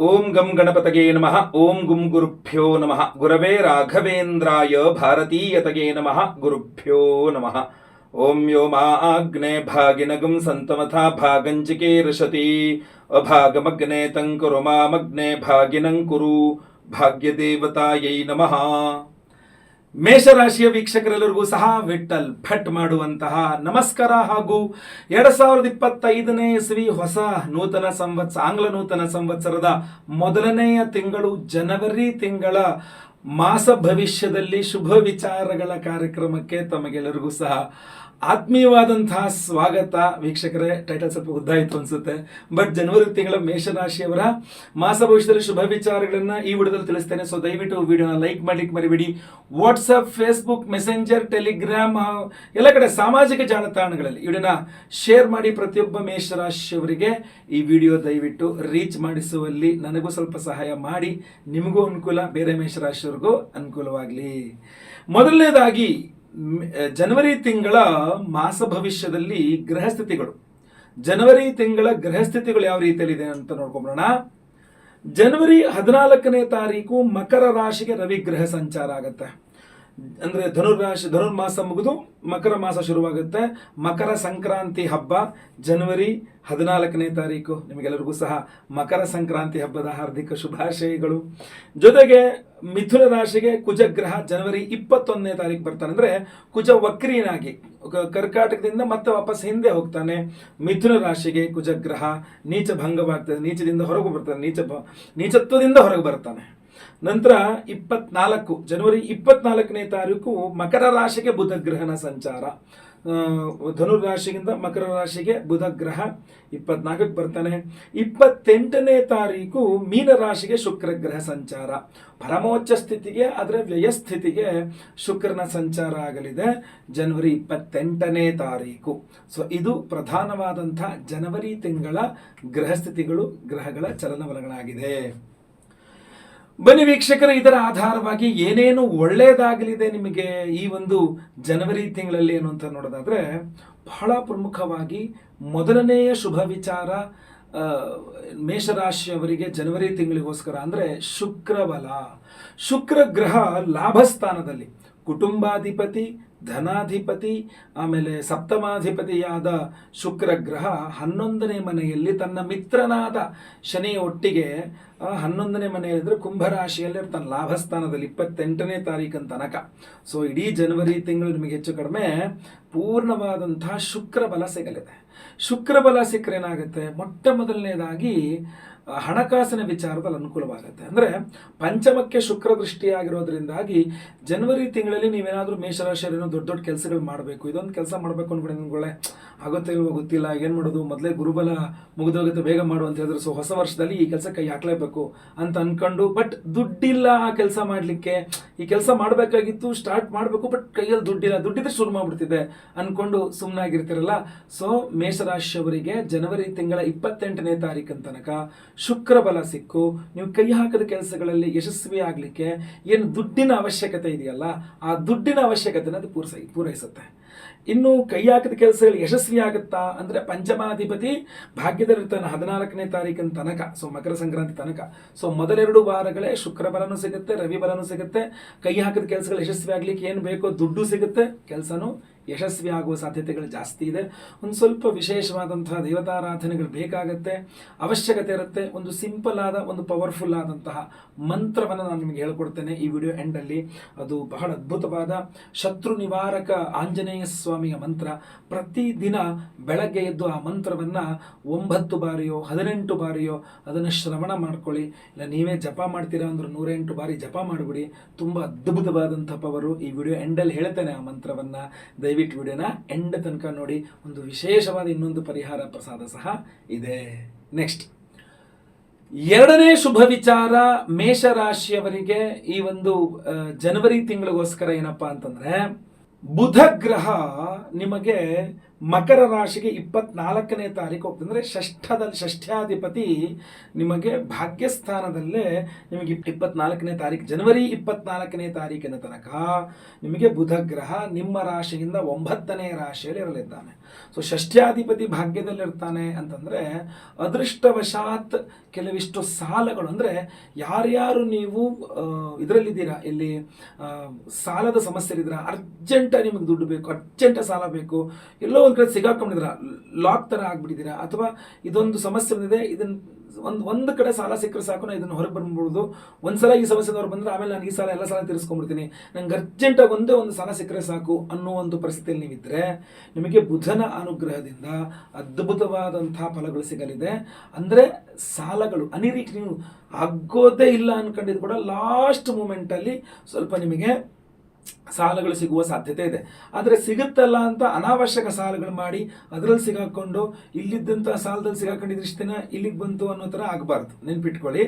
ಓಂ ಗಂ ಗಣಪತಗೆ ನಮಃ. ಓಂ ಗುಂ ಗುರುಭ್ಯೋ ನಮಃ. ಗುರವೇ ರಾಘವೇಂದ್ರಾಯ ಭಾರತೀಯತಗೆ ನಮಃ. ಗುರುಭ್ಯೋ ನಮಃ. ಓಂ ಯೋ ಮಾ ಆಗ್ನೇ ಭಾಗಿನಗಂ ಸಂತಮಥಾ ಭಾಗಂಚಿಕೆ ಋಷತಿ ಅಭಾಗಮಗ್ನೆ ತಂಕುರು ಮಾಮಗ್ನೆ ಭಾಗಿನಂ ಕುರು ಭಾಗ್ಯದೇವತಾಯೈ ನಮಃ. ಮೇಷರಾಶಿಯ ವೀಕ್ಷಕರೆಲ್ಲರಿಗೂ ಸಹ ವಿಠಲ್ ಭಟ್ ಮಾಡುವಂತಹ ನಮಸ್ಕಾರ ಹಾಗೂ 2025ನೇ ಇಸವಿ ಹೊಸ ನೂತನ ಆಂಗ್ಲ ನೂತನ ಸಂವತ್ಸರದ ಮೊದಲನೆಯ ತಿಂಗಳು ಜನವರಿ ತಿಂಗಳ ಮಾಸ ಭವಿಷ್ಯದಲ್ಲಿ ಶುಭ ವಿಚಾರಗಳ ಕಾರ್ಯಕ್ರಮಕ್ಕೆ ತಮಗೆಲ್ಲರಿಗೂ ಸಹ ಆತ್ಮೀಯವಾದಂತಹ ಸ್ವಾಗತ. ವೀಕ್ಷಕರೇ, ಟೈಟಲ್ ಸ್ವಲ್ಪ ಉದ್ದಾಯಿತು ಅನ್ಸುತ್ತೆ, ಬಟ್ ಜನವರಿ ತಿಂಗಳ ಮೇಷರಾಶಿಯವರ ಮಾಸ ಭವಿಷ್ಯದಲ್ಲಿ ಶುಭ ವಿಚಾರಗಳನ್ನ ಈ ವಿಡಿಯೋದಲ್ಲಿ ತಿಳಿಸ್ತೇನೆ. ಸೊ ದಯವಿಟ್ಟು ವಿಡಿಯೋನ ಲೈಕ್ ಮಾಡ್ಲಿಕ್ಕೆ ಮರಿಬೇಡಿ. ವಾಟ್ಸಪ್, ಫೇಸ್ಬುಕ್, ಮೆಸೆಂಜರ್, ಟೆಲಿಗ್ರಾಮ್ ಎಲ್ಲ ಕಡೆ ಸಾಮಾಜಿಕ ಜಾಲತಾಣಗಳಲ್ಲಿ ವಿಡಿಯೋನ ಶೇರ್ ಮಾಡಿ. ಪ್ರತಿಯೊಬ್ಬ ಮೇಷರಾಶಿಯವರಿಗೆ ಈ ವಿಡಿಯೋ ದಯವಿಟ್ಟು ರೀಚ್ ಮಾಡಿಸುವಲ್ಲಿ ನನಗೂ ಸ್ವಲ್ಪ ಸಹಾಯ ಮಾಡಿ. ನಿಮಗೂ ಅನುಕೂಲ, ಬೇರೆ ಮೇಷರಾಶಿಯವರಿಗೂ ಅನುಕೂಲವಾಗಲಿ. ಮೊದಲನೇದಾಗಿ ಜನವರಿ ತಿಂಗಳ ಮಾಸ ಭವಿಷ್ಯದಲ್ಲಿ ಗ್ರಹಸ್ಥಿತಿಗಳು, ಜನವರಿ ತಿಂಗಳ ಗ್ರಹಸ್ಥಿತಿಗಳು ಯಾವ ರೀತಿಯಲ್ಲಿದೆ ಅಂತ ನೋಡ್ಕೊಂಬೋಣ. ಜನವರಿ 14ನೇ ತಾರೀಕು ಮಕರ ರಾಶಿಗೆ ರವಿ ಗ್ರಹ ಸಂಚಾರ ಆಗುತ್ತೆ. ಅಂದರೆ ಧನುರ್ಮಾಸ ಮುಗಿದು ಮಕರ ಮಾಸ ಶುರುವಾಗುತ್ತೆ. ಮಕರ ಸಂಕ್ರಾಂತಿ ಹಬ್ಬ ಜನವರಿ 14ನೇ ತಾರೀಕು. ನಿಮಗೆಲ್ಲರಿಗೂ ಸಹ ಮಕರ ಸಂಕ್ರಾಂತಿ ಹಬ್ಬದ ಹಾರ್ದಿಕ ಶುಭಾಶಯಗಳು. ಜೊತೆಗೆ ಮಿಥುನ ರಾಶಿಗೆ ಕುಜಗ್ರಹ ಜನವರಿ 21ನೇ ತಾರೀಕು ಬರ್ತಾನೆ. ಅಂದರೆ ಕುಜ ವಕ್ರೀನಾಗಿ ಕರ್ಕಾಟಕದಿಂದ ಮತ್ತೆ ವಾಪಸ್ ಹಿಂದೆ ಹೋಗ್ತಾನೆ. ಮಿಥುನ ರಾಶಿಗೆ ಕುಜಗ್ರಹ ನೀಚ ಭಂಗವಾಗ್ತದೆ, ನೀಚದಿಂದ ಹೊರಗೆ ಬರ್ತಾನೆ, ನೀಚತ್ವದಿಂದ ಹೊರಗೆ ಬರ್ತಾನೆ. ನಂತರ ಜನವರಿ 24ನೇ ತಾರೀಕು ಮಕರ ರಾಶಿಗೆ ಬುಧ ಗ್ರಹನ ಸಂಚಾರ. ಧನುರ್ ರಾಶಿಗಿಂತ ಮಕರ ರಾಶಿಗೆ ಬುಧ ಗ್ರಹ 24ಕ್ಕೆ ಬರ್ತಾನೆ. 28ನೇ ತಾರೀಕು ಮೀನ ರಾಶಿಗೆ ಶುಕ್ರ ಗ್ರಹ ಸಂಚಾರ. ಪರಮೋಚ್ಚ ಸ್ಥಿತಿಗೆ, ಆದರೆ ವ್ಯಯಸ್ಥಿತಿಗೆ ಶುಕ್ರನ ಸಂಚಾರ ಆಗಲಿದೆ ಜನವರಿ 28ನೇ ತಾರೀಕು. ಸೊ ಇದು ಪ್ರಧಾನವಾದಂಥ ಜನವರಿ ತಿಂಗಳ ಗ್ರಹಸ್ಥಿತಿಗಳು, ಗ್ರಹಗಳ ಚಲನವಲನಗಳಾಗಿದೆ. ಬನ್ನಿ ವೀಕ್ಷಕರು, ಇದರ ಆಧಾರವಾಗಿ ಏನೇನು ಒಳ್ಳೆಯದಾಗಲಿದೆ ನಿಮಗೆ ಈ ಒಂದು ಜನವರಿ ತಿಂಗಳಲ್ಲಿ ಏನು ಅಂತ ನೋಡೋದಾದ್ರೆ, ಬಹಳ ಪ್ರಮುಖವಾಗಿ ಮೊದಲನೆಯ ಶುಭ ವಿಚಾರ ಮೇಷರಾಶಿಯವರಿಗೆ ಜನವರಿ ತಿಂಗಳಿಗೋಸ್ಕರ ಅಂದರೆ ಶುಕ್ರಬಲ. ಶುಕ್ರ ಗ್ರಹ ಲಾಭಸ್ಥಾನದಲ್ಲಿ ಕುಟುಂಬಾಧಿಪತಿ, ಧನಾಧಿಪತಿ, ಆಮೇಲೆ ಸಪ್ತಮಾಧಿಪತಿಯಾದ ಶುಕ್ರ ಗ್ರಹ 11ನೇ ಮನೆಯಲ್ಲಿ ತನ್ನ ಮಿತ್ರನಾದ ಶನಿ ಒಟ್ಟಿಗೆ 11ನೇ ಮನೆಯಲ್ಲಿದ್ದರೆ ಕುಂಭರಾಶಿಯಲ್ಲಿ ತನ್ನ ಲಾಭಸ್ಥಾನದಲ್ಲಿ 28ನೇ ತಾರೀಕಿನ ತನಕ. ಸೊ ಇಡೀ ಜನವರಿ ತಿಂಗಳು ನಿಮಗೆ ಹೆಚ್ಚು ಕಡಿಮೆ ಪೂರ್ಣವಾದಂತಹ ಶುಕ್ರ ಬಲ ಸಿಗಲಿದೆ. ಶುಕ್ರ ಬಲ ಸಿಕ್ಕರೆ ಏನಾಗುತ್ತೆ, ಮೊಟ್ಟ ಮೊದಲನೇದಾಗಿ ಹಣಕಾಸಿನ ವಿಚಾರದಲ್ಲಿ ಅನುಕೂಲವಾಗುತ್ತೆ. ಅಂದರೆ ಪಂಚಮಕ್ಕೆ ಶುಕ್ರ ದೃಷ್ಟಿಯಾಗಿರೋದ್ರಿಂದಾಗಿ ಜನವರಿ ತಿಂಗಳಲ್ಲಿ ನೀವೇನಾದರೂ ಮೇಷರಾಶಿಯರೇನೋ ದೊಡ್ಡ ದೊಡ್ಡ ಕೆಲಸಗಳು ಮಾಡಬೇಕು, ಇದೊಂದು ಕೆಲಸ ಮಾಡಬೇಕು ಅಂದ್ಬಿಡಿ, ನಿಮ್ಗಳೇ ಆಗುತ್ತೆ ಇಲ್ವೋ ಗೊತ್ತಿಲ್ಲ, ಏನು ಮಾಡೋದು, ಮೊದಲೇ ಗುರುಬಲ ಮುಗಿದೋಗುತ್ತೆ, ಬೇಗ ಮಾಡು ಅಂತ ಹೇಳಿದ್ರು. ಸೊ ಹೊಸ ವರ್ಷದಲ್ಲಿ ಈ ಕೆಲಸ ಕೈ ಹಾಕಲೇಬೇಕು ಅಂತ ಅಂದ್ಕೊಂಡು, ಬಟ್ ದುಡ್ಡಿಲ್ಲ ಆ ಕೆಲಸ ಮಾಡಲಿಕ್ಕೆ, ಈ ಕೆಲಸ ಮಾಡಬೇಕಾಗಿತ್ತು, ಸ್ಟಾರ್ಟ್ ಮಾಡಬೇಕು, ಬಟ್ ಕೈಯಲ್ಲಿ ದುಡ್ಡಿಲ್ಲ, ದುಡ್ಡಿದ್ರೆ ಶುರು ಮಾಡಿಬಿಡ್ತಿದೆ ಅಂದ್ಕೊಂಡು ಸುಮ್ಮನಾಗಿರ್ತಿರಲ್ಲ. ಸೊ ಮೇಷರಾಶಿಯವರಿಗೆ ಜನವರಿ ತಿಂಗಳ 28ನೇ ತಾರೀಕಿನ ತನಕ ಶುಕ್ರ ಬಲ ಸಿಕ್ಕು ನೀವು ಕೈ ಹಾಕದ ಕೆಲಸಗಳಲ್ಲಿ ಯಶಸ್ವಿ ಆಗಲಿಕ್ಕೆ ಏನು ದುಡ್ಡಿನ ಅವಶ್ಯಕತೆ ಇದೆಯಲ್ಲ, ಆ ದುಡ್ಡಿನ ಅವಶ್ಯಕತೆನ ಅದು ಪೂರೈಸುತ್ತೆ. ಇನ್ನು ಕೈ ಹಾಕಿದ ಕೆಲಸಗಳು ಯಶಸ್ವಿ ಆಗುತ್ತಾ ಅಂದರೆ ಪಂಚಮಾಧಿಪತಿ ಭಾಗ್ಯದಲ್ಲಿರ್ತಾನೆ 14ನೇ ತಾರೀಕಿನ ತನಕ, ಸೊ ಮಕರ ಸಂಕ್ರಾಂತಿ ತನಕ. ಸೊ ಮೊದಲೆರಡು ವಾರಗಳೇ ಶುಕ್ರ ಬಲನೂ ಸಿಗುತ್ತೆ, ರವಿ ಬಲನೂ ಸಿಗುತ್ತೆ. ಕೈ ಹಾಕಿದ ಕೆಲಸಗಳು ಯಶಸ್ವಿ ಆಗಲಿಕ್ಕೆ ಏನು ಬೇಕೋ ದುಡ್ಡು ಸಿಗುತ್ತೆ, ಕೆಲಸನೂ ಯಶಸ್ವಿ ಆಗುವ ಸಾಧ್ಯತೆಗಳು ಜಾಸ್ತಿ ಇದೆ. ಒಂದು ಸ್ವಲ್ಪ ವಿಶೇಷವಾದಂತಹ ದೇವತಾರಾಧನೆಗಳು ಬೇಕಾಗತ್ತೆ, ಅವಶ್ಯಕತೆ ಇರುತ್ತೆ. ಒಂದು ಸಿಂಪಲ್ ಆದ, ಒಂದು ಪವರ್ಫುಲ್ ಆದಂತಹ ಮಂತ್ರವನ್ನು ನಾನು ನಿಮಗೆ ಹೇಳ್ಕೊಡ್ತೇನೆ ಈ ವಿಡಿಯೋ ಎಂಡಲ್ಲಿ. ಅದು ಬಹಳ ಅದ್ಭುತವಾದ ಶತ್ರು ನಿವಾರಕ ಆಂಜನೇಯ ಸ್ವಾಮಿಯ ಮಂತ್ರ. ಪ್ರತಿದಿನ ಬೆಳಗ್ಗೆ ಎದ್ದು ಆ ಮಂತ್ರವನ್ನು 9 ಬಾರಿಯೋ 18 ಬಾರಿಯೋ ಅದನ್ನು ಶ್ರವಣ ಮಾಡ್ಕೊಳ್ಳಿ. ಇಲ್ಲ ನೀವೇ ಜಪ ಮಾಡ್ತೀರಾ ಅಂದ್ರೆ 108 ಬಾರಿ ಜಪ ಮಾಡಿಬಿಡಿ. ತುಂಬ ಅದ್ಭುತವಾದಂಥ ಪವರು. ಈ ವಿಡಿಯೋ ಎಂಡಲ್ಲಿ ಹೇಳ್ತೇನೆ ಆ ಮಂತ್ರವನ್ನು, ದಯವಿಟ್ಟು ವಿಡಿಯೋನ ಎಂಡ್ ತನಕ ನೋಡಿ. ಒಂದು ವಿಶೇಷವಾದ ಇನ್ನೊಂದು ಪರಿಹಾರ ಪ್ರಸಾದ ಸಹ ಇದೆ. ನೆಕ್ಸ್ಟ್ ಎರಡನೇ ಶುಭ ವಿಚಾರ ಮೇಷರಾಶಿಯವರಿಗೆ ಈ ಒಂದು ಜನವರಿ ತಿಂಗಳಿಗೋಸ್ಕರ ಏನಪ್ಪಾ ಅಂತಂದ್ರೆ, ಬುಧ ಗ್ರಹ ನಿಮಗೆ ಮಕರ ರಾಶಿಗೆ 24ನೇ ತಾರೀಕು ಹೋಗ್ತದೆ. ಅಂದರೆ ಷಷ್ಠ್ಯಾಧಿಪತಿ ನಿಮಗೆ ಭಾಗ್ಯಸ್ಥಾನದಲ್ಲೇ ನಿಮಗೆ 24ನೇ ತಾರೀಕು, ಜನವರಿ 24ನೇ ತಾರೀಕಿನ ತನಕ ನಿಮಗೆ ಬುಧ ಗ್ರಹ ನಿಮ್ಮ ರಾಶಿಯಿಂದ 9ನೇ ರಾಶಿಯಲ್ಲಿ ಇರಲಿದ್ದಾನೆ. ಸೊ ಷಷ್ಠ್ಯಾಧಿಪತಿ ಭಾಗ್ಯದಲ್ಲಿರ್ತಾನೆ ಅಂತಂದರೆ ಅದೃಷ್ಟವಶಾತ್ ಕೆಲವಿಷ್ಟು ಸಾಲಗಳು, ಅಂದರೆ ಯಾರ್ಯಾರು ನೀವು ಇದರಲ್ಲಿದ್ದೀರಾ, ಇಲ್ಲಿ ಸಾಲದ ಸಮಸ್ಯೆಲಿದ್ದೀರಾ, ಅರ್ಜೆಂಟಾಗಿ ನಿಮಗೆ ದುಡ್ಡು ಬೇಕು, ಅರ್ಜೆಂಟಾಗಿ ಸಾಲ ಬೇಕು, ಎಲ್ಲೋ ಒಂದು ಕಡೆ ಸಿಗಾಕೊಂಡಿದ್ದೀರಾ, ಲಾಕ್ ಥರ ಆಗ್ಬಿಟ್ಟಿದ್ದೀರಾ, ಅಥವಾ ಇದೊಂದು ಸಮಸ್ಯೆ ಬಂದಿದೆ, ಇದನ್ನು ಒಂದು ಕಡೆ ಸಾಲ ಸಿಕ್ಕರೆ ಸಾಕು, ನಾನು ಇದನ್ನು ಹೊರಗೆ ಬಂದ್ಬಿಡೋದು, ಒಂದ್ಸಲ ಈ ಸಮಸ್ಯೆದವ್ರು ಬಂದರೆ ಆಮೇಲೆ ನಾನು ಈ ಸಾಲ ಎಲ್ಲ ಸಾಲ ತೀರಿಸ್ಕೊಂಡ್ಬಿಡ್ತೀನಿ, ನಂಗೆ ಅರ್ಜೆಂಟಾಗಿ ಒಂದು ಸಾಲ ಸಿಕ್ಕರೆ ಸಾಕು ಅನ್ನೋ ಒಂದು ಪರಿಸ್ಥಿತಿಯಲ್ಲಿ ನೀವಿದ್ದರೆ ನಿಮಗೆ ಬುಧನ ಅನುಗ್ರಹದಿಂದ ಅದ್ಭುತವಾದಂಥ ಫಲಗಳು ಸಿಗಲಿದೆ. ಅಂದರೆ ಸಾಲಗಳು ಅನಿರೀಕ್ಷಿತ, ನೀವು ಆಗೋದೇ ಇಲ್ಲ ಅನ್ಕೊಂಡಿದ್ದು ಕೂಡ ಲಾಸ್ಟ್ ಮೂಮೆಂಟಲ್ಲಿ ಸ್ವಲ್ಪ ನಿಮಗೆ ಸಾಲಗಳು ಸಿಗುವ ಸಾಧ್ಯತೆ ಇದೆ. ಆದರೆ ಸಿಗುತ್ತಲ್ಲ ಅಂತ ಅನಾವಶ್ಯಕ ಸಾಲಗಳು ಮಾಡಿ ಅದರಲ್ಲಿ ಸಿಗಾಕೊಂಡು ಇಲ್ಲಿದ್ದಂಥ ಸಾಲದಲ್ಲಿ ಸಿಗಾಕೊಂಡಿದ್ರೆ ಇಷ್ಟು ದಿನ ಇಲ್ಲಿಗೆ ಬಂತು ಅನ್ನೋ ಥರ ಆಗಬಾರ್ದು. ನೆನ್ಪಿಟ್ಕೊಳ್ಳಿ,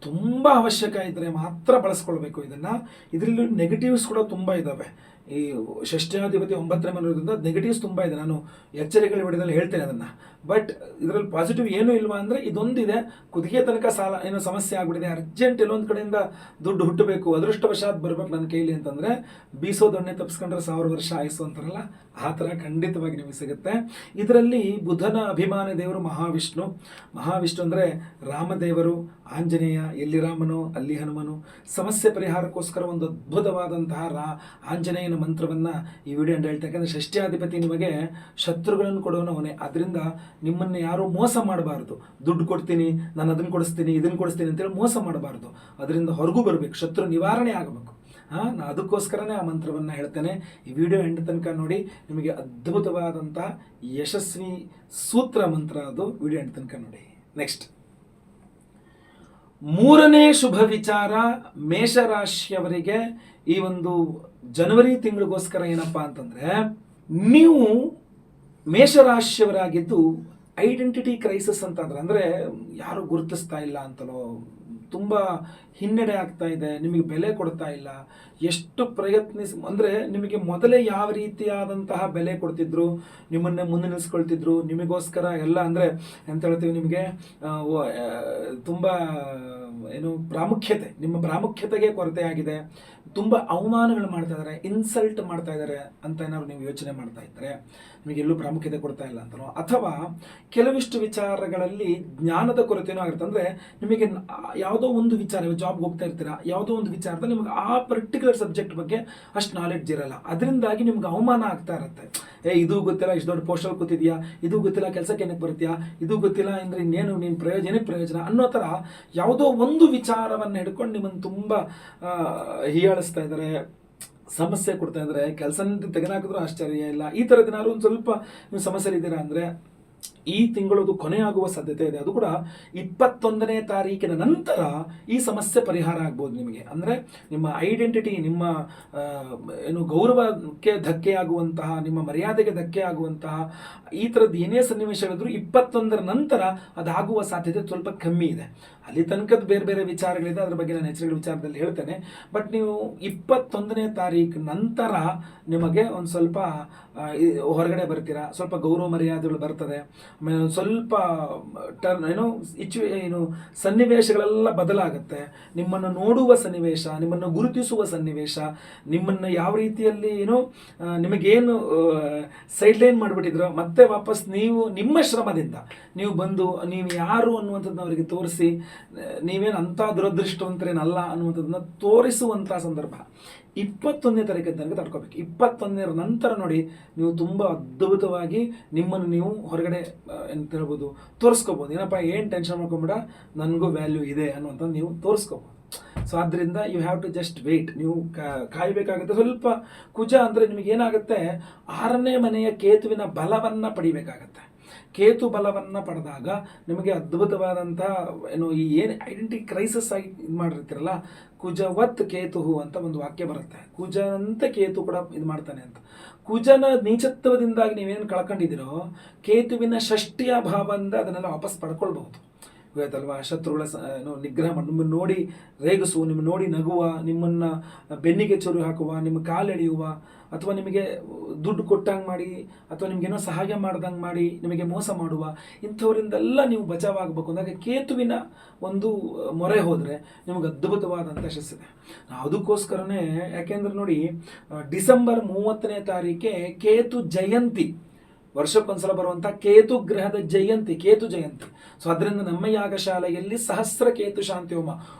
ತುಂಬ ಅವಶ್ಯಕ ಇದ್ದರೆ ಮಾತ್ರ ಬಳಸ್ಕೊಳ್ಬೇಕು ಇದನ್ನು. ಇದರಲ್ಲಿ ನೆಗೆಟಿವ್ಸ್ ಕೂಡ ತುಂಬ ಇದ್ದಾವೆ. ಈ ಷಷ್ಠ್ಯಾಧಿಪತಿ 9ನೇ ಮನೆಯಿಂದ ನೆಗೆಟಿವ್ಸ್ ತುಂಬ ಇದೆ, ನಾನು ಎಚ್ಚರಿಕೆಗಳ ವಿಡಿಯೋದಲ್ಲಿ ಹೇಳ್ತೇನೆ ಅದನ್ನು. ಬಟ್ ಇದರಲ್ಲಿ ಪಾಸಿಟಿವ್ ಏನೂ ಇಲ್ವಾ ಅಂದರೆ ಇದೊಂದಿದೆ, ಕುದಿಗೆ ತನಕ ಸಾಲ ಏನೋ ಸಮಸ್ಯೆ ಆಗಿಬಿಟ್ಟಿದೆ, ಅರ್ಜೆಂಟ್ ಎಲ್ಲೊಂದು ಕಡೆಯಿಂದ ದುಡ್ಡು ಹುಟ್ಟಬೇಕು, ಅದೃಷ್ಟವಶಾತ್ ಬರಬೇಕು ನನ್ನ ಕೈಲಿ ಅಂತಂದರೆ ಬೀಸೋ ದೊಣ್ಣೆ ತಪ್ಪಿಸ್ಕೊಂಡ್ರೆ 1000 ವರ್ಷ ಆಯಿಸು ಅಂತಾರಲ್ಲ, ಆ ಥರ ಖಂಡಿತವಾಗಿ ನಿಮಗೆ ಸಿಗುತ್ತೆ. ಇದರಲ್ಲಿ ಬುಧನ ಅಭಿಮಾನಿ ದೇವರು ಮಹಾವಿಷ್ಣು. ಮಹಾವಿಷ್ಣು ಅಂದರೆ ರಾಮದೇವರು, ಆಂಜನೇಯ, ಎಲ್ಲಿ ರಾಮನು ಅಲ್ಲಿ ಹನುಮನು. ಸಮಸ್ಯೆ ಪರಿಹಾರಕ್ಕೋಸ್ಕರ ಒಂದು ಅದ್ಭುತವಾದಂತಹ ಆಂಜನೇಯನ ಮಂತ್ರವನ್ನು ಈ ವಿಡಿಯೋ ಅಂತ ಹೇಳ್ತಾ, ಯಾಕಂದರೆ ಷಷ್ಠ್ಯಾಧಿಪತಿ ನಿಮಗೆ ಶತ್ರುಗಳನ್ನು ಕೊಡೋನು ಅವನೇ. ಅದರಿಂದ ನಿಮ್ಮನ್ನು ಯಾರೂ ಮೋಸ ಮಾಡಬಾರ್ದು. ದುಡ್ಡು ಕೊಡ್ತೀನಿ, ನಾನು ಅದನ್ನು ಕೊಡಿಸ್ತೀನಿ, ಇದನ್ನು ಕೊಡಿಸ್ತೀನಿ ಅಂತೇಳಿ ಮೋಸ ಮಾಡಬಾರ್ದು. ಅದರಿಂದ ಹೊರಗೂ ಬರಬೇಕು, ಶತ್ರು ನಿವಾರಣೆ ಆಗಬೇಕು. ನಾನು ಅದಕ್ಕೋಸ್ಕರನೇ ಆ ಮಂತ್ರವನ್ನು ಹೇಳ್ತೇನೆ. ಈ ವಿಡಿಯೋ ಎಂಡ್ ತನಕ ನೋಡಿ, ನಿಮಗೆ ಅದ್ಭುತವಾದಂಥ ಯಶಸ್ವಿ ಸೂತ್ರ ಮಂತ್ರ ಅದು. ವಿಡಿಯೋ ಎಂಡ್ ತನಕ ನೋಡಿ. ನೆಕ್ಸ್ಟ್ 3ನೇ ಶುಭ ವಿಚಾರ ಮೇಷರಾಶಿಯವರಿಗೆ ಈ ಒಂದು ಜನವರಿ ತಿಂಗಳಿಗೋಸ್ಕರ ಏನಪ್ಪ ಅಂತಂದರೆ, ನೀವು ಮೇಷರಾಶಿಯವರಾಗಿದ್ದು ಐಡೆಂಟಿಟಿ ಕ್ರೈಸಿಸ್ ಅಂತಂದ್ರೆ, ಅಂದರೆ ಯಾರು ಗುರುತಿಸ್ತಾ ಇಲ್ಲ ಅಂತಲೋ, ತುಂಬ ಹಿನ್ನಡೆ ಆಗ್ತಾ ಇದೆ, ನಿಮಗೆ ಬೆಲೆ ಕೊಡ್ತಾ ಇಲ್ಲ, ಎಷ್ಟು ಅಂದರೆ ನಿಮಗೆ ಮೊದಲೇ ಯಾವ ರೀತಿಯಾದಂತಹ ಬೆಲೆ ಕೊಡ್ತಿದ್ರು, ನಿಮ್ಮನ್ನೇ ಮುಂದೆ ನಿಲ್ಲಿಸ್ಕೊಳ್ತಿದ್ರು, ನಿಮಗೋಸ್ಕರ ಎಲ್ಲ ಅಂದರೆ ಎಂತ ಹೇಳ್ತೀವಿ, ನಿಮಗೆ ತುಂಬ ಏನು ಪ್ರಾಮುಖ್ಯತೆ, ನಿಮ್ಮ ಪ್ರಾಮುಖ್ಯತೆಗೆ ಕೊರತೆ ಆಗಿದೆ, ತುಂಬ ಅವಮಾನಗಳು ಮಾಡ್ತಾ ಇದ್ದಾರೆ, ಇನ್ಸಲ್ಟ್ ಮಾಡ್ತಾ ಇದ್ದಾರೆ ಅಂತ ಏನಾದ್ರು ನೀವು ಯೋಚನೆ ಮಾಡ್ತಾ ಇದ್ದರೆ ನಿಮಗೆ ಎಲ್ಲೂ ಪ್ರಾಮುಖ್ಯತೆ ಕೊಡ್ತಾ ಇಲ್ಲ ಅಂತಲೋ, ಅಥವಾ ಕೆಲವಿಷ್ಟು ವಿಚಾರಗಳಲ್ಲಿ ಜ್ಞಾನದ ಕೊರತೆನೂ ಆಗಿರುತ್ತೆ. ಅಂದರೆ ನಿಮಗೆ ಯಾವುದೋ ಒಂದು ವಿಚಾರ, ಜಾಬ್ಗೆ ಹೋಗ್ತಾ ಇರ್ತೀರಾ, ಯಾವುದೋ ಒಂದು ವಿಚಾರದಲ್ಲಿ ನಿಮಗೆ ಆ ಪರ್ಟಿಕ್ಯುಲರ್ ಸಬ್ಜೆಕ್ಟ್ ಬಗ್ಗೆ ಅಷ್ಟು ನಾಲೆಡ್ಜ್ ಇರಲ್ಲ, ಅದರಿಂದಾಗಿ ನಿಮ್ಗೆ ಅವಮಾನ ಆಗ್ತಾ ಇರುತ್ತೆ. ಇದು ಗೊತ್ತಿಲ್ಲ, ಇಷ್ಟು ದೊಡ್ಡ ಪೋಸ್ಟಲ್ಲಿ ಕೂತಿದ್ಯಾ, ಇದು ಗೊತ್ತಿಲ್ಲ, ಕೆಲಸಕ್ಕೆ ಏನಕ್ಕೆ ಬರ್ತೀಯಾ, ಇದು ಗೊತ್ತಿಲ್ಲ ಅಂದರೆ ಇನ್ನೇನು ನೀನು ಪ್ರಯೋಜನ ಅನ್ನೋ ಥರ ಯಾವುದೋ ಒಂದು ವಿಚಾರವನ್ನು ಹಿಡ್ಕೊಂಡು ನಿಮ್ಮನ್ನು ತುಂಬ ಹೀಯಾಳಿಸ್ತಾ ಇದ್ದಾರೆ, ಸಮಸ್ಯೆ ಕೊಡ್ತಾ ಇದ್ದಾರೆ, ಕೆಲಸ ತೆಗೆದಾಕಿದ್ರೂ ಆಶ್ಚರ್ಯ ಇಲ್ಲ. ಈ ಥರದ ಏನಾದ್ರು ಒಂದು ಸ್ವಲ್ಪ ನೀವು ಸಮಸ್ಯೆಲಿದ್ದೀರಾ ಅಂದರೆ ಈ ತಿಂಗಳದು ಕೊನೆಯಾಗುವ ಸಾಧ್ಯತೆ ಇದೆ. ಅದು ಕೂಡ 21ನೇ ತಾರೀಕಿನ ನಂತರ ಈ ಸಮಸ್ಯೆ ಪರಿಹಾರ ಆಗ್ಬೋದು ನಿಮಗೆ. ಅಂದರೆ ನಿಮ್ಮ ಐಡೆಂಟಿಟಿ, ನಿಮ್ಮ ಏನು ಗೌರವಕ್ಕೆ ಧಕ್ಕೆ ಆಗುವಂತಹ, ನಿಮ್ಮ ಮರ್ಯಾದೆಗೆ ಧಕ್ಕೆ ಆಗುವಂತಹ ಈ ಥರದ್ದು ಏನೇ ಸನ್ನಿವೇಶಗಳಿದ್ರು 21ರ ನಂತರ ಅದಾಗುವ ಸಾಧ್ಯತೆ ಸ್ವಲ್ಪ ಕಮ್ಮಿ ಇದೆ. ಅಲ್ಲಿ ತನಕದ ಬೇರೆ ಬೇರೆ ವಿಚಾರಗಳಿದೆ, ಅದ್ರ ಬಗ್ಗೆ ನಾನು ಎಚ್ಚರಿಕೆ ವಿಚಾರದಲ್ಲಿ ಹೇಳ್ತೇನೆ. ಬಟ್ ನೀವು 21ನೇ ತಾರೀಕು ನಂತರ ನಿಮಗೆ ಒಂದು ಸ್ವಲ್ಪ ಹೊರಗಡೆ ಬರ್ತೀರಾ, ಸ್ವಲ್ಪ ಗೌರವ ಮರ್ಯಾದೆಗಳು ಬರ್ತದೆ. ಆಮೇಲೆ ಒಂದು ಸ್ವಲ್ಪ ಸನ್ನಿವೇಶಗಳೆಲ್ಲ ಬದಲಾಗುತ್ತೆ. ನಿಮ್ಮನ್ನು ನೋಡುವ ಸನ್ನಿವೇಶ, ನಿಮ್ಮನ್ನು ಗುರುತಿಸುವ ಸನ್ನಿವೇಶ, ನಿಮ್ಮನ್ನು ಯಾವ ರೀತಿಯಲ್ಲಿ ನಿಮಗೇನು ಸೈಡ್ಲೈನ್ ಮಾಡಿಬಿಟ್ಟಿದ್ರೋ ಮತ್ತೆ ವಾಪಸ್ ನೀವು ನಿಮ್ಮ ಶ್ರಮದಿಂದ ನೀವು ಬಂದು ನೀವು ಯಾರು ಅನ್ನುವಂಥದ್ದನ್ನ ಅವರಿಗೆ ತೋರಿಸಿ, ನೀವೇನು ಅಂಥ ದುರದೃಷ್ಟವಂತರೇನಲ್ಲ ಅನ್ನುವಂಥದ್ದನ್ನ ತೋರಿಸುವಂಥ ಸಂದರ್ಭ 21ನೇ ತಾರೀಕು ತನಕ ತಡ್ಕೋಬೇಕು. 21ರ ನಂತರ ನೋಡಿ ನೀವು ತುಂಬ ಅದ್ಭುತವಾಗಿ ನಿಮ್ಮನ್ನು ನೀವು ಹೊರಗಡೆ ಎಂತ ಹೇಳ್ಬೋದು ತೋರಿಸ್ಕೋಬೋದು. ಏನಪ್ಪ ಏನು ಟೆನ್ಷನ್ ಮಾಡ್ಕೊಂಬಿಡ, ನನಗೂ ವ್ಯಾಲ್ಯೂ ಇದೆ ಅನ್ನುವಂಥದ್ದು ನೀವು ತೋರಿಸ್ಕೋಬೋದು. ಸೊ ಆದ್ದರಿಂದ you have to just wait, ನೀವು ಕಾಯಬೇಕಾಗುತ್ತೆ. ಸ್ವಲ್ಪ ಕುಜ ಅಂದರೆ ನಿಮಗೇನಾಗುತ್ತೆ, 6ನೇ ಮನೆಯ ಕೇತುವಿನ ಬಲವನ್ನು ಪಡಿಬೇಕಾಗತ್ತೆ. ಕೇತು ಬಲವನ್ನು ಪಡೆದಾಗ ನಿಮಗೆ ಅದ್ಭುತವಾದಂಥ ಈ ಏನು ಐಡೆಂಟಿಟಿ ಕ್ರೈಸಿಸ್ ಆಗಿ ಇದು ಮಾಡಿರ್ತೀರಲ್ಲ, ಕುಜವತ್ ಕೇತು ಅಂತ ಒಂದು ವಾಕ್ಯ ಬರುತ್ತೆ. ಕುಜನಂತೆ ಕೇತು ಕೂಡ ಇದು ಮಾಡ್ತಾನೆ ಅಂತ. ಕುಜನ ನೀಚತ್ವದಿಂದಾಗಿ ನೀವೇನು ಕಳ್ಕೊಂಡಿದ್ದೀರೋ ಕೇತುವಿನ ಷಷ್ಠಿಯ ಭಾವದಿಂದ ಅದನ್ನೆಲ್ಲ ವಾಪಸ್ ಪಡ್ಕೊಳ್ಬಹುದು. ಗೊತ್ತಲ್ವಾ, ಶತ್ರುಗಳ ನಿಗ್ರಹ ಮಾಡಿ, ನಿಮ್ಮನ್ನು ನೋಡಿ ರೇಗಿಸುವ, ನಿಮ್ಮನ್ನು ನೋಡಿ ನಗುವ, ನಿಮ್ಮನ್ನು ಬೆನ್ನಿಗೆ ಚೊರು ಹಾಕುವ, ನಿಮ್ಮ ಕಾಲೆಳೆಯುವ, ಅಥವಾ ನಿಮಗೆ ದುಡ್ಡು ಕೊಟ್ಟಂಗೆ ಮಾಡಿ, ಅಥವಾ ನಿಮಗೇನೋ ಸಹಾಯ ಮಾಡ್ದಂಗೆ ಮಾಡಿ ನಿಮಗೆ ಮೋಸ ಮಾಡುವ, ಇಂಥವರಿಂದೆಲ್ಲ ನೀವು ಬಚಾವಾಗಬೇಕು ಅಂದಾಗ ಕೇತುವಿನ ಒಂದು ಮೊರೆ ಹೋದರೆ ನಿಮಗೆ ಅದ್ಭುತವಾದಂಥ ಯಶಸ್ಸಿದೆ. ಅದಕ್ಕೋಸ್ಕರನೇ, ಯಾಕೆಂದ್ರೆ ನೋಡಿ, ಡಿಸೆಂಬರ್ 30ನೇ ತಾರೀಕೆ ಕೇತು ಜಯಂತಿ, ವರ್ಷಕ್ಕೊಂದ್ಸಲ ಬರುವಂಥ ಕೇತು ಗ್ರಹದ ಜಯಂತಿ, ಕೇತು ಜಯಂತಿ. ಸೊ ಅದರಿಂದ ನಮ್ಮ ಯಾಗಶಾಲೆಯಲ್ಲಿ ಸಹಸ್ರ ಕೇತು ಶಾಂತಿ ಹೋಮ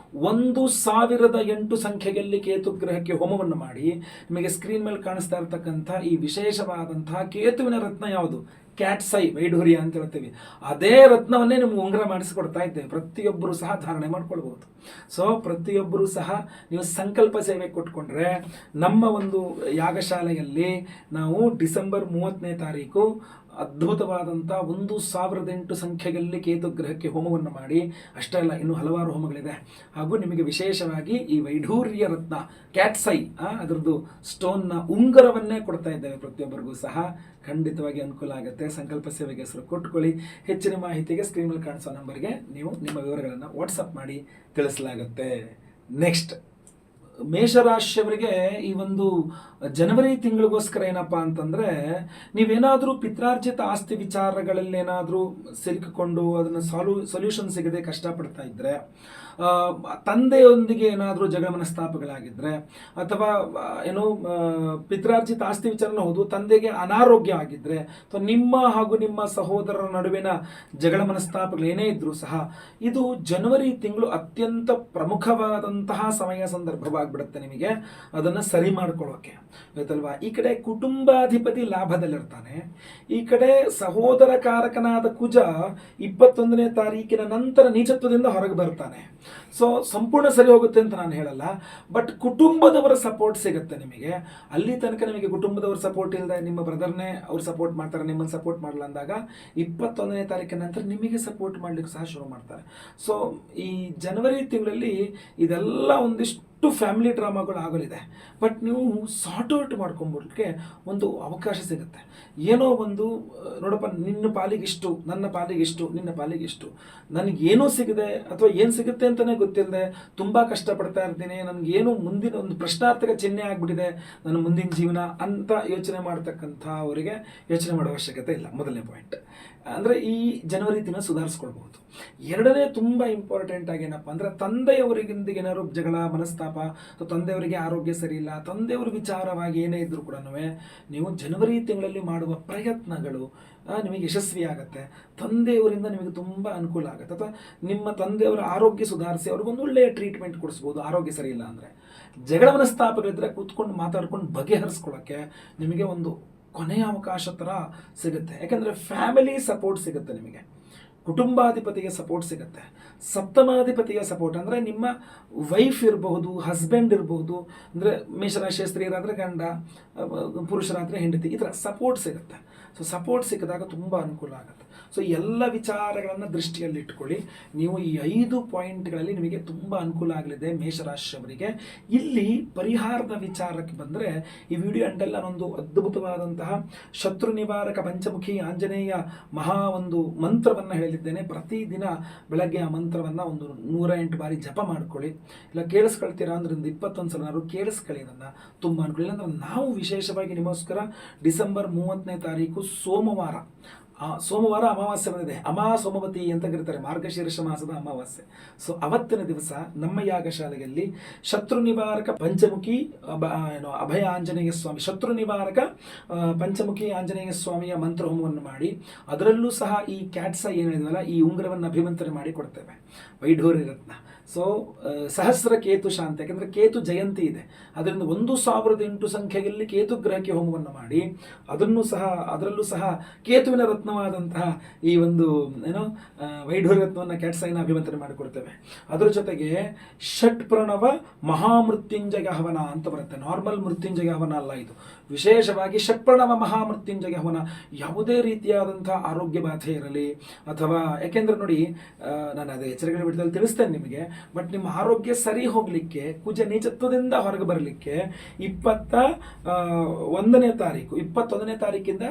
1008 ಸಂಖ್ಯೆಯಲ್ಲಿ ಕೇತು ಗ್ರಹಕ್ಕೆ ಹೋಮವನ್ನು ಮಾಡಿ, ನಿಮಗೆ ಸ್ಕ್ರೀನ್ ಮೇಲೆ ಕಾಣಿಸ್ತಾ ಇರತಕ್ಕಂಥ ಈ ವಿಶೇಷವಾದಂತಹ ಕೇತುವಿನ ರತ್ನ ಯಾವುದು, ಕ್ಯಾಟ್ಸೈ ವೈಢೂರ್ಯ ಅಂತ ಹೇಳ್ತೀವಿ, ಅದೇ ರತ್ನವನ್ನೇ ನಿಮ್ಗೆ ಉಂಗುರ ಮಾಡಿಸಿಕೊಡ್ತಾ ಇದ್ದೇವೆ. ಪ್ರತಿಯೊಬ್ಬರು ಸಹ ಧಾರಣೆ ಮಾಡ್ಕೊಳ್ಬಹುದು. ಸೊ ಪ್ರತಿಯೊಬ್ಬರು ಸಹ ನೀವು ಸಂಕಲ್ಪ ಸೇವೆ ಕೊಟ್ಕೊಂಡ್ರೆ ನಮ್ಮ ಒಂದು ಯಾಗಶಾಲೆಯಲ್ಲಿ ನಾವು ಡಿಸೆಂಬರ್ 30ನೇ ತಾರೀಕು ಅದ್ಭುತವಾದಂಥ 1008 ಸಂಖ್ಯೆಯಲ್ಲಿ ಕೇತು ಗ್ರಹಕ್ಕೆ ಹೋಮವನ್ನು ಮಾಡಿ, ಅಷ್ಟೇ ಅಲ್ಲ, ಇನ್ನೂ ಹಲವಾರು ಹೋಮಗಳಿದೆ. ಹಾಗೂ ನಿಮಗೆ ವಿಶೇಷವಾಗಿ ಈ ವೈಢೂರ್ಯ ರತ್ನ ಕ್ಯಾಟ್ಸೈ ಅದರದ್ದು ಸ್ಟೋನ್ನ ಉಂಗುರವನ್ನೇ ಕೊಡ್ತಾ ಇದ್ದೇವೆ. ಪ್ರತಿಯೊಬ್ಬರಿಗೂ ಸಹ ಖಂಡಿತವಾಗಿ ಅನುಕೂಲ ಆಗುತ್ತೆ. ಸಂಕಲ್ಪ ಸೇವೆಗೆ ಹೆಸರು ಕೊಟ್ಕೊಳ್ಳಿ. ಹೆಚ್ಚಿನ ಮಾಹಿತಿಗೆ ಸ್ಕ್ರೀನ್ ಮೇಲೆ ಕಾಣಿಸೋ ನಂಬರ್ಗೆ ನೀವು ನಿಮ್ಮ ವಿವರಗಳನ್ನು ವಾಟ್ಸಪ್ ಮಾಡಿ ತಿಳಿಸಲಾಗುತ್ತೆ. ನೆಕ್ಸ್ಟ್, ಮೇಷರಾಶಿಯವರಿಗೆ ಈ ಒಂದು ಜನವರಿ ತಿಂಗಳಿಗೋಸ್ಕರ ಏನಪ್ಪ ಅಂತಂದರೆ, ನೀವೇನಾದರೂ ಪಿತ್ರಾರ್ಜಿತ ಆಸ್ತಿ ವಿಚಾರಗಳಲ್ಲಿ ಏನಾದರೂ ಸಿಲುಕಿಕೊಂಡು ಅದನ್ನು ಸೊಲ್ಯೂಷನ್ ಸಿಗದೆ ಕಷ್ಟಪಡ್ತಾ ಇದ್ದರೆ, ತಂದೆಯೊಂದಿಗೆ ಏನಾದರೂ ಜಗಳ ಮನಸ್ತಾಪಗಳಾಗಿದ್ದರೆ, ಅಥವಾ ಏನೋ ಪಿತ್ರಾರ್ಜಿತ ಆಸ್ತಿ ವಿಚಾರನ ಹೌದು, ತಂದೆಗೆ ಅನಾರೋಗ್ಯ ಆಗಿದ್ದರೆ, ಅಥವಾ ನಿಮ್ಮ ಹಾಗೂ ನಿಮ್ಮ ಸಹೋದರರ ನಡುವಿನ ಜಗಳ ಮನಸ್ತಾಪಗಳು ಏನೇ ಇದ್ದರೂ ಸಹ ಇದು ಜನವರಿ ತಿಂಗಳು ಅತ್ಯಂತ ಪ್ರಮುಖವಾದಂತಹ ಸಮಯ ಸಂದರ್ಭವಾಗಿಬಿಡುತ್ತೆ ನಿಮಗೆ ಅದನ್ನು ಸರಿ ಮಾಡ್ಕೊಳ್ಳೋಕೆ. ಗೊತ್ತಲ್ವಾ, ಈ ಕಡೆ ಕುಟುಂಬಾಧಿಪತಿ ಲಾಭದಲ್ಲಿರ್ತಾನೆ, ಈ ಕಡೆ ಸಹೋದರ ಕಾರಕನಾದ ಕುಜ 21ನೇ ತಾರೀಕಿನ ನಂತರ ನೀಚತ್ವದಿಂದ ಹೊರಗೆ ಬರ್ತಾನೆ. ಸೊ ಸಂಪೂರ್ಣ ಸರಿ ಹೋಗುತ್ತೆ ಅಂತ ನಾನು ಹೇಳಲ್ಲ, ಬಟ್ ಕುಟುಂಬದವರ ಸಪೋರ್ಟ್ ಸಿಗುತ್ತೆ ನಿಮಗೆ. ಅಲ್ಲಿ ತನಕ ನಿಮಗೆ ಕುಟುಂಬದವ್ರ ಸಪೋರ್ಟ್ ಇಲ್ಲದೆ ನಿಮ್ಮ ಬ್ರದರ್ನೇ ಅವ್ರು ಸಪೋರ್ಟ್ ಮಾಡ್ತಾರೆ, ನಿಮ್ಮನ್ನು ಸಪೋರ್ಟ್ ಮಾಡಲ್ಲ ಅಂದಾಗ 21ನೇ ತಾರೀಕಿನ ನಂತರ ನಿಮಗೆ ಸಪೋರ್ಟ್ ಮಾಡಲಿಕ್ಕೆ ಸಹ ಶುರು ಮಾಡ್ತಾರೆ. ಸೊ ಈ ಜನವರಿ ತಿಂಗಳಲ್ಲಿ ಇದೆಲ್ಲ ಒಂದಿಷ್ಟು ಫ್ಯಾಮಿಲಿ ಡ್ರಾಮಾಗಳು ಆಗಲಿದೆ, ಬಟ್ ನೀವು ಸಾರ್ಟ್ ಔಟ್ ಮಾಡ್ಕೊಂಡ್ಬಿಡ್ಲಿಕ್ಕೆ ಒಂದು ಅವಕಾಶ ಸಿಗುತ್ತೆ. ಏನೋ ಒಂದು ನೋಡಪ್ಪ, ನಿನ್ನ ಪಾಲಿಗಿಷ್ಟು, ನನ್ನ ಪಾಲಿಗಿಷ್ಟು, ನಿನ್ನ ಪಾಲಿಗಿಷ್ಟು, ನನಗೇನೂ ಸಿಗದೆ ಅಥವಾ ಏನು ಸಿಗುತ್ತೆ ಅಂತಲೇ ಗೊತ್ತಿಲ್ಲದೆ ತುಂಬ ಕಷ್ಟಪಡ್ತಾ ಇರ್ತೀನಿ, ನನಗೇನು ಮುಂದಿನ ಒಂದು ಪ್ರಶ್ನಾರ್ಥಕ ಚಿಹ್ನೆ ಆಗಿಬಿಟ್ಟಿದೆ ನನ್ನ ಮುಂದಿನ ಜೀವನ ಅಂತ ಯೋಚನೆ ಮಾಡ್ತಕ್ಕಂಥ ಅವರಿಗೆ ಯೋಚನೆ ಮಾಡೋ ಅವಶ್ಯಕತೆ ಇಲ್ಲ. ಮೊದಲನೇ ಪಾಯಿಂಟ್ ಅಂದರೆ ಈ ಜನವರಿ ತಿಂಗಳ ಸುಧಾರಿಸ್ಕೊಳ್ಬಹುದು. ಎರಡನೇ ತುಂಬ ಇಂಪಾರ್ಟೆಂಟ್ ಆಗಿ ಏನಪ್ಪ ಅಂದರೆ, ತಂದೆಯವರಿಗಿಂದಿಗೆ ಏನಾದ್ರು ಜಗಳ ಮನಸ್ತಾಪ, ಅಥವಾ ತಂದೆಯವರಿಗೆ ಆರೋಗ್ಯ ಸರಿ ಇಲ್ಲ, ತಂದೆಯವ್ರ ವಿಚಾರವಾಗಿ ಏನೇ ಇದ್ದರೂ ಕೂಡ ನೀವು ಜನವರಿ ತಿಂಗಳಲ್ಲಿ ಮಾಡುವ ಪ್ರಯತ್ನಗಳು ನಿಮಗೆ ಯಶಸ್ವಿಯಾಗತ್ತೆ. ತಂದೆಯವರಿಂದ ನಿಮಗೆ ತುಂಬ ಅನುಕೂಲ ಆಗುತ್ತೆ, ಅಥವಾ ನಿಮ್ಮ ತಂದೆಯವರ ಆರೋಗ್ಯ ಸುಧಾರಿಸಿ ಅವ್ರಿಗೊಂದು ಒಳ್ಳೆಯ ಟ್ರೀಟ್ಮೆಂಟ್ ಕೊಡಿಸ್ಬೋದು. ಆರೋಗ್ಯ ಸರಿ ಇಲ್ಲ ಅಂದರೆ, ಜಗಳ ಮನಸ್ತಾಪಗಳಿದ್ದರೆ ಕೂತ್ಕೊಂಡು ಮಾತಾಡ್ಕೊಂಡು ಬಗೆಹರಿಸ್ಕೊಳ್ಳೋಕ್ಕೆ ನಿಮಗೆ ಒಂದು ಕೊನೆಯ ಅವಕಾಶ ಥರ ಸಿಗುತ್ತೆ. ಯಾಕೆಂದರೆ ಫ್ಯಾಮಿಲಿ ಸಪೋರ್ಟ್ ಸಿಗುತ್ತೆ ನಿಮಗೆ, ಕುಟುಂಬಾಧಿಪತಿಗೆ ಸಪೋರ್ಟ್ ಸಿಗುತ್ತೆ, ಸಪ್ತಮಾಧಿಪತಿಯ ಸಪೋರ್ಟ್ ಅಂದರೆ ನಿಮ್ಮ ವೈಫ್ ಇರಬಹುದು, ಹಸ್ಬೆಂಡ್ ಇರಬಹುದು, ಅಂದರೆ ಮೇಷರಾಶಿಯ ಸ್ತ್ರೀಯರಾದರೆ ಗಂಡ, ಪುರುಷರಾದರೆ ಹೆಂಡತಿ, ಈ ಥರ ಸಪೋರ್ಟ್ ಸಿಗುತ್ತೆ. ಸೊ ಸಪೋರ್ಟ್ ಸಿಕ್ಕಿದಾಗ ತುಂಬ ಅನುಕೂಲ ಆಗುತ್ತೆ. ಸೊ ಎಲ್ಲ ವಿಚಾರಗಳನ್ನು ದೃಷ್ಟಿಯಲ್ಲಿಟ್ಕೊಳ್ಳಿ. ನೀವು ಈ 5 ಪಾಯಿಂಟ್ಗಳಲ್ಲಿ ನಿಮಗೆ ತುಂಬ ಅನುಕೂಲ ಆಗಲಿದೆ ಮೇಷರಾಶಿಯವರಿಗೆ. ಇಲ್ಲಿ ಪರಿಹಾರದ ವಿಚಾರಕ್ಕೆ ಬಂದರೆ, ಈ ವಿಡಿಯೋ ಅಂಡೆಲ್ಲ ನಾನೊಂದು ಅದ್ಭುತವಾದಂತಹ ಶತ್ರು ನಿವಾರಕ ಪಂಚಮುಖಿ ಆಂಜನೇಯ ಮಹಾ ಒಂದು ಮಂತ್ರವನ್ನು ಹೇಳಿದ್ದೇನೆ. ಪ್ರತಿದಿನ ಬೆಳಗ್ಗೆ ಆ ಮಂತ್ರವನ್ನು ಒಂದು 108 ಬಾರಿ ಜಪ ಮಾಡ್ಕೊಳ್ಳಿ. ಇಲ್ಲ ಕೇಳಿಸ್ಕೊಳ್ತೀರಾ ಅಂದ್ರೆ 21 ಸಲ ಕೇಳಿಸ್ಕೊಳ್ಳಿ. ಅದನ್ನು ತುಂಬ ಅನುಕೂಲ. ಅಂದರೆ ನಾವು ವಿಶೇಷವಾಗಿ ನಿಮಗೋಸ್ಕರ ಡಿಸೆಂಬರ್ 30ನೇ ತಾರೀಕು ಸೋಮವಾರ ಅಮಾವಾಸ್ಯೆ ಬಂದಿದೆ. ಸೋಮವತಿ ಅಂತ ಕರೀತಾರೆ, ಮಾರ್ಗಶೀರ್ಷ ಮಾಸದ ಅಮಾವಾಸ್ಯೆ. ಸೊ ಅವತ್ತಿನ ದಿವಸ ನಮ್ಮ ಯಾಗಶಾಲೆಯಲ್ಲಿ ಶತ್ರು ನಿವಾರಕ ಪಂಚಮುಖಿ ಅಭಯ ಆಂಜನೇಯ ಸ್ವಾಮಿ, ಶತ್ರು ನಿವಾರಕ ಪಂಚಮುಖಿ ಆಂಜನೇಯ ಸ್ವಾಮಿಯ ಮಂತ್ರ ಹೋಮವನ್ನು ಮಾಡಿ, ಅದರಲ್ಲೂ ಸಹ ಈ ಕ್ಯಾಟ್ಸ ಏನು ಹೇಳಿದ್ವಲ್ಲ, ಈ ಉಂಗುರವನ್ನು ಅಭಿಮಂತ್ರಣೆ ಮಾಡಿ ಕೊಡ್ತೇವೆ, ವೈಢೂರ್ಯ ರತ್ನ. ಸೊ ಸಹಸ್ರ ಕೇತು ಶಾಂತಿ, ಯಾಕೆಂದರೆ ಕೇತು ಜಯಂತಿ ಇದೆ, ಅದರಿಂದ 1008 ಸಂಖ್ಯೆಯಲ್ಲಿ ಕೇತು ಗ್ರಹಕ್ಕೆ ಹೋಮವನ್ನು ಮಾಡಿ, ಅದರಲ್ಲೂ ಸಹ ಕೇತುವಿನ ರತ್ನವಾದಂತಹ ಈ ಒಂದು ವೈಢೂರ್ಯ ರತ್ನವನ್ನು ಕ್ಯಾಟ್ಸೈನ ಅಭಿಮಂತ್ರಣೆ ಮಾಡಿಕೊಡ್ತೇವೆ. ಅದರ ಜೊತೆಗೆ ಷಟ್ ಪ್ರಣವ ಮಹಾಮೃತ್ಯುಂಜಯ ಹವನ ಅಂತ ಬರುತ್ತೆ. ನಾರ್ಮಲ್ ಮೃತ್ಯುಂಜಯ ಹವನ ಅಲ್ಲ ಇದು, ವಿಶೇಷವಾಗಿ ಷಟ್ಪ್ರಣವ ಮಹಾಮೃತ್ಯುಂಜಯ ಹವನ. ಯಾವುದೇ ರೀತಿಯಾದಂಥ ಆರೋಗ್ಯ ಬಾಧೆ ಇರಲಿ, ಅಥವಾ ಯಾಕೆಂದರೆ ನೋಡಿ, ನಾನು ಅದೇ ಎಚ್ಚರಿಕೆಗಳ ವಿಡಿಯೋದಲ್ಲಿ ತಿಳಿಸ್ತೇನೆ ನಿಮಗೆ, ಬಟ್ ನಿಮ್ಮ ಆರೋಗ್ಯ ಸರಿ ಹೋಗಲಿಕ್ಕೆ, ಕುಜ ನೀಚತ್ವದಿಂದ ಹೊರಗೆ ಬರಲಿಕ್ಕೆ 21ನೇ ತಾರೀಕಿಂದ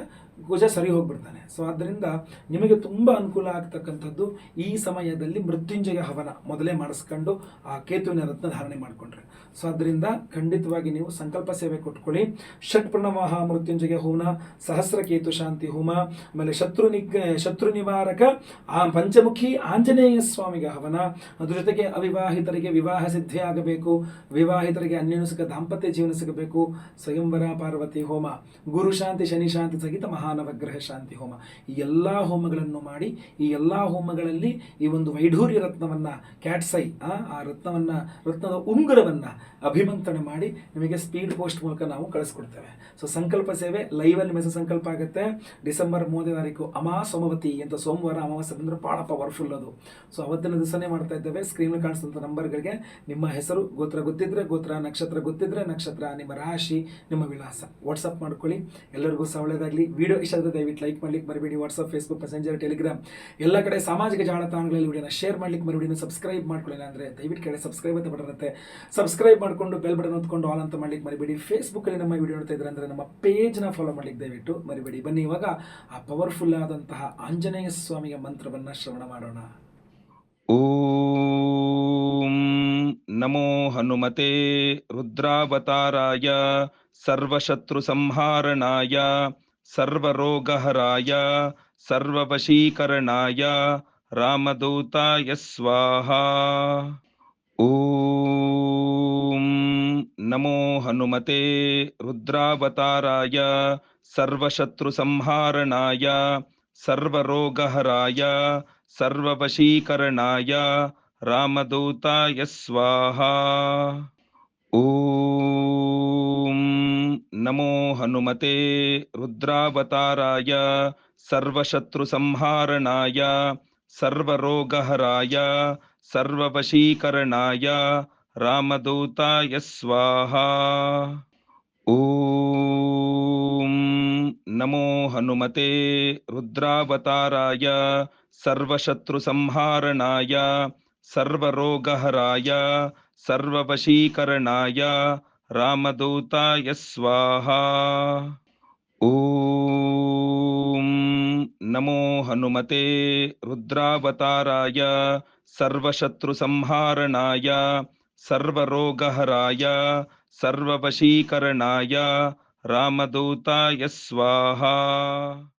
ಕುಜ ಸರಿ ಹೋಗ್ಬಿಡ್ತಾನೆ. ಸೊ ಆದ್ದರಿಂದ ನಿಮಗೆ ತುಂಬ ಅನುಕೂಲ ಆಗ್ತಕ್ಕಂಥದ್ದು ಈ ಸಮಯದಲ್ಲಿ ಮೃತ್ಯುಂಜಯ ಹವನ ಮೊದಲೇ ಮಾಡಿಸ್ಕೊಂಡು ಆ ಕೇತುವಿನ ರತ್ನ ಧಾರಣೆ ಮಾಡಿಕೊಂಡ್ರೆ. ಸೊ ಅದರಿಂದ ಖಂಡಿತವಾಗಿ ನೀವು ಸಂಕಲ್ಪ ಸೇವೆ ಕೊಟ್ಕೊಳ್ಳಿ. ಷಟ್ಪ್ರಣವಹ ಮೃತ್ಯುಂಜಯ ಹೋಮ, ಸಹಸ್ರ ಕೇತು ಶಾಂತಿ ಹೋಮ, ಆಮೇಲೆ ಶತ್ರು ನಿವಾರಕ ಪಂಚಮುಖಿ ಆಂಜನೇಯ ಸ್ವಾಮಿಗೆ ಹವನ, ಅದ್ರ ಜೊತೆಗೆ ಅವಿವಾಹಿತರಿಗೆ ವಿವಾಹ ಸಿದ್ಧಿ ಆಗಬೇಕು, ವಿವಾಹಿತರಿಗೆ ಅನ್ಯೋನ್ಯಸುಖ ದಾಂಪತ್ಯ ಜೀವನ ಸಿಗಬೇಕು, ಸ್ವಯಂವರ ಪಾರ್ವತಿ ಹೋಮ, ಗುರು ಶಾಂತಿ ಶನಿ ಶಾಂತಿ ಸಹಿತ ಮಹಾನವಗ್ರಹ ಶಾಂತಿ ಹೋಮ, ಈ ಎಲ್ಲ ಹೋಮಗಳನ್ನು ಮಾಡಿ ಈ ಎಲ್ಲ ಹೋಮಗಳಲ್ಲಿ ಈ ಒಂದು ವೈಢೂರ್ಯ ರತ್ನವನ್ನು ಕ್ಯಾಟ್ಸೈ ಆ ರತ್ನದ ಉಂಗುರವನ್ನು ಅಭಿಮಂತ್ರಣ ಮಾಡಿ ನಿಮಗೆ ಸ್ಪೀಡ್ ಪೋಸ್ಟ್ ಮೂಲಕ ನಾವು ಕಳಿಸ್ಕೊಡ್ತೇವೆ. ಸೊ ಸಂಕಲ್ಪ ಸೇವೆ ಲೈವಲ್ಲಿ ಮೆಸೇಜ್ ಸಂಕಲ್ಪ ಆಗುತ್ತೆ. ಡಿಸೆಂಬರ್ 30ನೇ ತಾರೀಕು ಸೋಮವತಿ ಅಂತ ಸೋಮವಾರ ಅಮಾವಾಸ್ಯೆ ಬಂದರೆ ಭಾಳ ಪವರ್ಫುಲ್ ಅದು. ಸೊ ಅವತ್ತಿನ ದಿವಸನೇ ಮಾಡ್ತಾ ಇದ್ದೇವೆ. ಸ್ಕ್ರೀನ್ ಕಾಣಿಸಿದಂಥ ನಂಬರ್ಗಳಿಗೆ ನಿಮ್ಮ ಹೆಸರು, ಗೋತ್ರ ಗೊತ್ತಿದ್ರೆ ಗೋತ್ರ, ನಕ್ಷತ್ರ ಗೊತ್ತಿದ್ರೆ ನಕ್ಷತ್ರ, ನಿಮ್ಮ ರಾಶಿ, ನಿಮ್ಮ ವಿಳಾಸ ವಾಟ್ಸಪ್ ಮಾಡ್ಕೊಳ್ಳಿ. ಎಲ್ಲರಿಗೂ ಸಹ ಒಳ್ಳೆಯದಾಗಲಿ. ವಿಡಿಯೋ ಇಷ್ಟ ಆದರೆ ದಯವಿಟ್ಟು ಲೈಕ್ ಮಾಡ್ಲಿಕ್ಕೆ ಮರಿಬೇಡಿ. ವಾಟ್ಸಪ್, ಫೇಸ್ಬುಕ್, ಮೆಸೆಂಜರ್, ಟೆಲಿಗ್ರಾಮ್ ಎಲ್ಲ ಕಡೆ ಸಾಮಾಜಿಕ ಜಾಲತಾಣಗಳಲ್ಲಿ ವಿಡಿಯೋನ ಶೇರ್ ಮಾಡ್ಲಿಕ್ಕೆ ಮರಿಬೇಡಿ. ಸಬ್ಸ್ಕ್ರೈಬ್ ಮಾಡ್ಕೊಳ್ಳಿಲ್ಲ ಅಂದರೆ ದಯವಿಟ್ಟು ಕೆಳಗೆ ಸಬ್ಸ್ಕ್ರೈಬ್ ಅಂತ ಬಟನ್ ಇರುತ್ತೆ, ಸಬ್ಸ್ಕ್ರೈಬ್ ಮಾಡಿಕೊಂಡು ಬೆಲ್ ಬಟನ್ ಹೊತ್ಕೊಂಡು ಆಲ್ ಅಂತ ಮಾಡ್ಲಿಕ್ಕೆ ಮರಿಬೇಡಿ. ಫೇಸ್ಬುಕ್ಕಲ್ಲಿ ನಮ್ಮ ವಿಡಿಯೋ ನೋಡ್ತಾ ಇದ್ರೆ ಅಂದರೆ ನಮ್ಮ ಪೇಜ್ನ ಫಾಲೋ ಮಾಡ್ಲಿಕ್ಕೆ ದಯವಿಟ್ಟು ಮರಿಬೇಡಿ. ಬನ್ನಿ ಇವಾಗ ಆ ಪವರ್ಫುಲ್ ಆದಂತಹ ಆಂಜನೇಯ ಸ್ವಾಮಿಯ ಮಂತ್ರವನ್ನು ಶ್ರವಣ ಮಾಡೋಣ. ಓಂ ನಮೋ ಹನುಮತೆ ರುದ್ರಾವತಾರಾಯ ಸರ್ವಶತ್ರು ಸಂಹಾರಣಾಯ ಸರ್ವರೋಗಹರಾಯ ಸರ್ವವಶೀಕರಣಾಯ ರಾಮದೂತಾಯ ಸ್ವಾಹಾ. ಓಂ ನಮೋ ಹನುಮತೆ ರುದ್ರಾವತಾರಾಯ ಸರ್ವಶತ್ರು ಸಂಹಾರಣಾಯ ಸರ್ವರೋಗಹರಾಯ ಸರ್ವವಶೀಕರಣಾಯ ರಾಮದೂತಾಯ ಸ್ವಾಹಾ. ಓಂ ನಮೋ ಹನುಮತೆ ರುದ್ರಾವತಾರಾಯ ಸರ್ವಶತ್ರು ಸಂಹಾರಣಾಯ ಸರ್ವರೋಗಹರಾಯ ಸರ್ವವಶೀಕರಣಾಯ ರಾಮದೂತಾಯ ಸ್ವಾಹಾ. ಓಂ ನಮೋ ಹನುಮತೆ ರುದ್ರಾವತಾರಾಯ ಸರ್ವಶತ್ರು ಸಂಹಾರಣಾಯ ಸರ್ವರೋಗಹರಾಯ ಸರ್ವವಶೀಕರಣಾಯ ರಾಮದೂತಾಯ ಸ್ವಾಹಾ. ಓಂ ನಮೋ ಹನುಮತೆ ರುದ್ರಾವತಾರಾಯ ಸರ್ವಶತ್ರು ಸಂಹಾರಣಾಯ ಸರ್ವರೋಗಹರಾಯ ಸರ್ವವಶೀಕರಣಾಯ ರಾಮದೂತಾಯ ಸ್ವಾಹಾ.